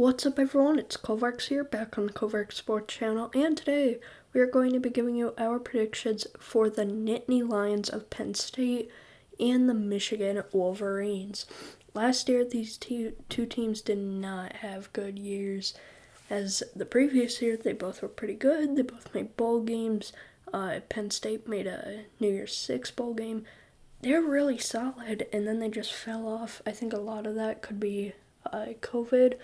What's up everyone, it's Wolverines here, back on the Wolverines Sports channel, and today we are going to be giving you our predictions for the Nittany Lions of Penn State and the Michigan Wolverines. Last year, these two teams did not have good years. As the previous year, they both were pretty good. They both made bowl games. Penn State made a New Year's Six bowl game. They're really solid, and then they just fell off. I think a lot of that could be COVID,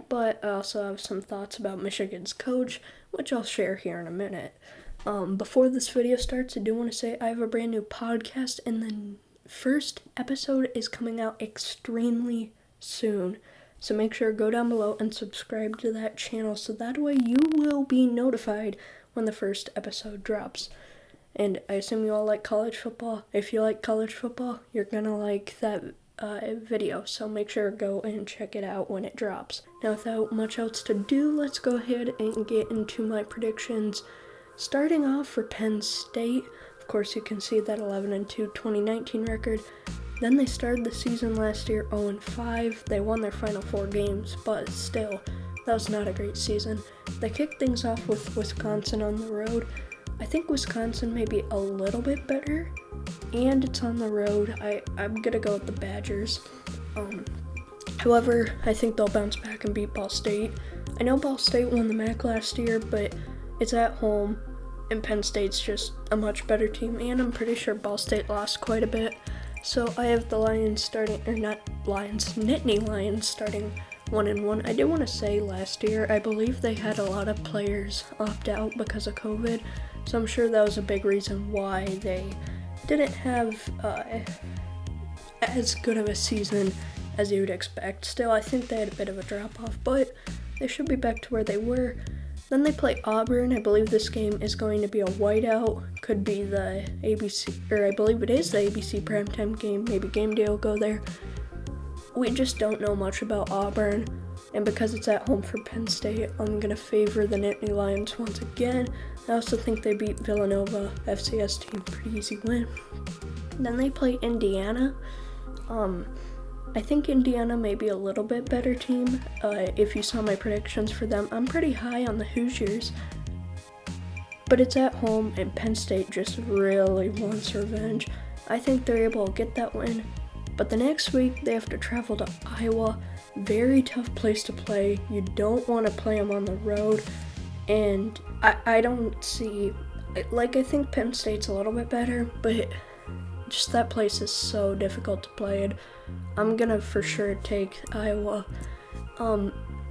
but I also have some thoughts about Michigan's coach, which I'll share here in a minute. Before this video starts, I do want to say I have a brand new podcast, and the first episode is coming out extremely soon. So make sure to go down below and subscribe to that channel, so that way you will be notified when the first episode drops. And I assume you all like college football. If you like college football, you're gonna like that video, so make sure to go and check it out when it drops. Now, without much else to do, let's go ahead and get into my predictions. Starting off for Penn State, of course you can see that 11-2 2019 record. Then they started the season last year 0-5. They won their final 4 games, but still, that was not a great season. They kicked things off with Wisconsin on the road. I think Wisconsin may be a little bit better, and it's on the road. I'm gonna go with the Badgers. However, I think they'll bounce back and beat Ball State. I know Ball State won the MAC last year, but it's at home, and Penn State's just a much better team, and I'm pretty sure Ball State lost quite a bit. So I have the Lions starting, or not Lions, Nittany Lions starting 1-1. I do want to say last year, I believe they had a lot of players opt out because of COVID, so I'm sure that was a big reason why they didn't have as good of a season as you would expect. Still, I think they had a bit of a drop-off, but they should be back to where they were. Then they play Auburn. I believe this game is going to be a whiteout. Could be the ABC, or I believe it is the ABC primetime game. Maybe Game Day will go there. We just don't know much about Auburn, and because it's at home for Penn State, I'm going to favor the Nittany Lions once again. I also think they beat Villanova, FCS team, pretty easy win. Then they play Indiana. I think Indiana may be a little bit better team. If you saw my predictions for them, I'm pretty high on the Hoosiers. But it's at home, and Penn State just really wants revenge. I think they're able to get that win. But the next week, they have to travel to Iowa. Very tough place to play. You don't want to play them on the road. And I don't see, I think Penn State's a little bit better, but just that place is so difficult to play in. I'm going to for sure take Iowa.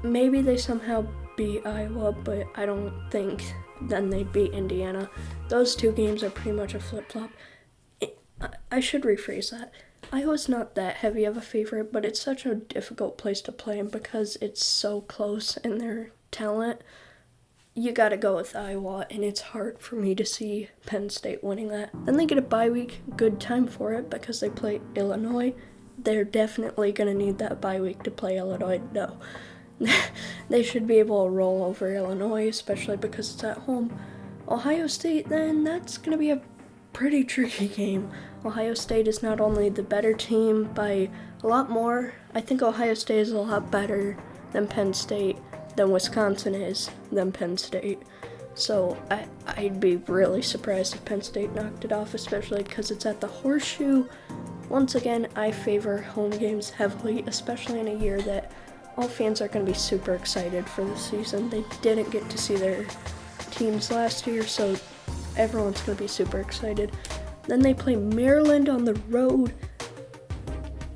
Maybe they somehow beat Iowa, but I don't think then they beat Indiana. Those two games are pretty much a flip-flop. I should rephrase that. Iowa's not that heavy of a favorite, but it's such a difficult place to play in because it's so close in their talent. You gotta go with Iowa, and it's hard for me to see Penn State winning that. Then they get a bye week, good time for it because they play Illinois. They're definitely gonna need that bye week to play Illinois. No, they should be able to roll over Illinois, especially because it's at home. Ohio State, then, that's gonna be a pretty tricky game. Ohio State is not only the better team by a lot more, I think Ohio State is a lot better than Penn State, than Wisconsin is than Penn State. So I'd be really surprised if Penn State knocked it off, especially because it's at the Horseshoe. Once again, I favor home games heavily, especially in a year that all fans are going to be super excited for the season. They didn't get to see their teams last year, so everyone's going to be super excited. Then they play Maryland on the road.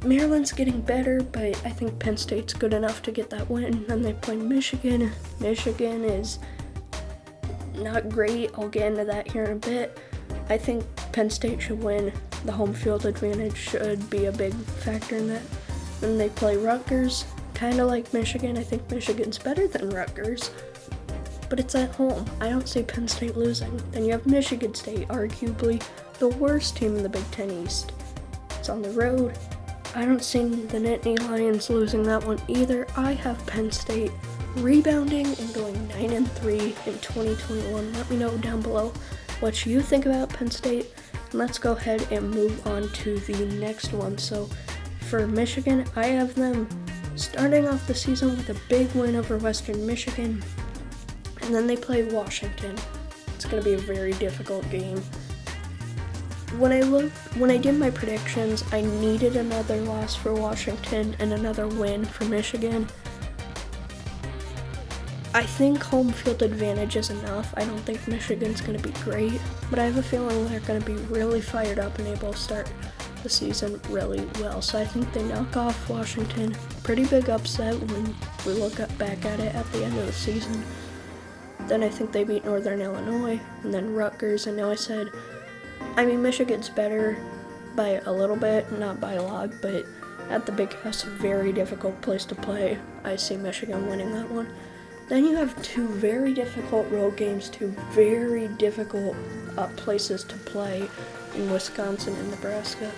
Maryland's getting better, but I think Penn State's good enough to get that win. Then they play Michigan. Michigan is not great. I'll get into that here in a bit. I think Penn State should win. The home field advantage should be a big factor in that. Then they play Rutgers. Kind of like Michigan. I think Michigan's better than Rutgers, but it's at home. I don't see Penn State losing. Then you have Michigan State, arguably the worst team in the Big Ten East. It's on the road. I don't see the Nittany Lions losing that one either. I have Penn State rebounding and going 9-3 in 2021. Let me know down below what you think about Penn State. And let's go ahead and move on to the next one. So for Michigan, I have them starting off the season with a big win over Western Michigan, and then they play Washington. It's going to be a very difficult game. When I did my predictions, I needed another loss for Washington and another win for Michigan. I think home field advantage is enough. I don't think Michigan's going to be great, but I have a feeling they're going to be really fired up and able to start the season really well. So I think they knock off Washington. Pretty big upset when we look back at it at the end of the season. Then I think they beat Northern Illinois and then Rutgers. And now Michigan's better by a little bit, not by a lot, but at the Big House, a very difficult place to play. I see Michigan winning that one. Then you have two very difficult road games, two very difficult places to play in Wisconsin and Nebraska.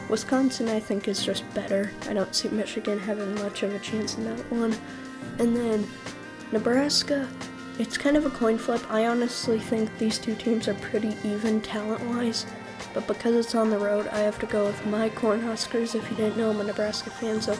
Wisconsin, I think, is just better. I don't see Michigan having much of a chance in that one. And then Nebraska, it's kind of a coin flip. I honestly think these two teams are pretty even talent-wise, but because it's on the road, I have to go with my Cornhuskers. If you didn't know, I'm a Nebraska fan, so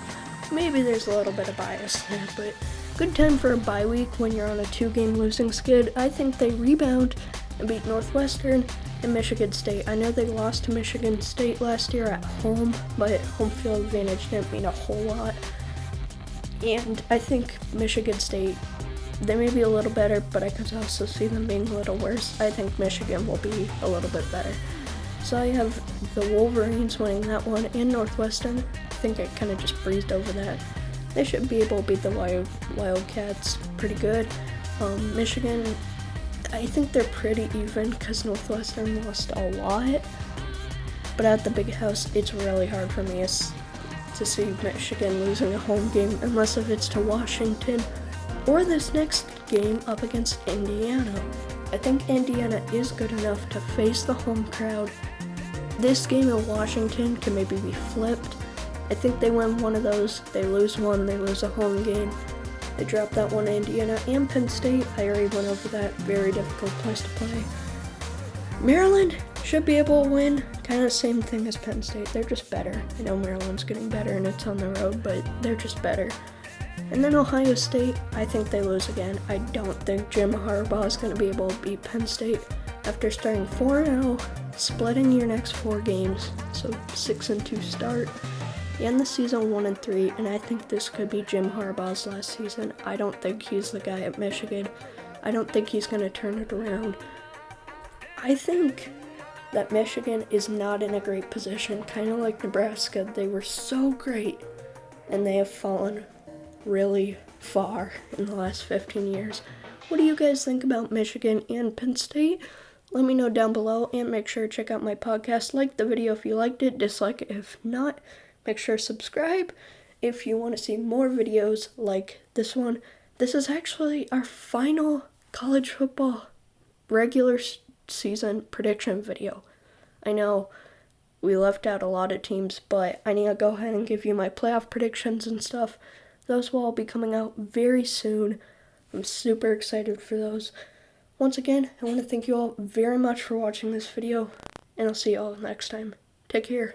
maybe there's a little bit of bias there, but good time for a bye week when you're on a 2-game losing skid. I think they rebound and beat Northwestern and Michigan State. I know they lost to Michigan State last year at home, but home field advantage didn't mean a whole lot. And I think Michigan State, they may be a little better, but I could also see them being a little worse. I think Michigan will be a little bit better. So I have the Wolverines winning that one and Northwestern. I think I kind of just breezed over that. They should be able to beat the Wildcats pretty good. Michigan, I think they're pretty even because Northwestern lost a lot. But at the Big House, it's really hard for me to see Michigan losing a home game unless if it's to Washington or this next game up against Indiana. I think Indiana is good enough to face the home crowd. This game in Washington can maybe be flipped. I think they win one of those, they lose one, they lose a home game. They drop that one to Indiana and Penn State. I already went over that, very difficult place to play. Maryland should be able to win, kind of the same thing as Penn State. They're just better. I know Maryland's getting better and it's on the road, but they're just better. And then Ohio State, I think they lose again. I don't think Jim Harbaugh is going to be able to beat Penn State after starting 4-0, splitting your next 4 games, so 6-2 start. He ended the season 1-3, and I think this could be Jim Harbaugh's last season. I don't think he's the guy at Michigan. I don't think he's going to turn it around. I think that Michigan is not in a great position, kind of like Nebraska. They were so great, and they have fallen really far in the last 15 years. What do you guys think about Michigan and Penn State? Let me know down below, and make sure to check out my podcast. Like the video if you liked it, dislike it if not. Make sure to subscribe if you want to see more videos like this one. This is actually our final college football regular season prediction video. I know we left out a lot of teams, but I need to go ahead and give you my playoff predictions and stuff. Those will all be coming out very soon. I'm super excited for those. Once again, I want to thank you all very much for watching this video, and I'll see you all next time. Take care.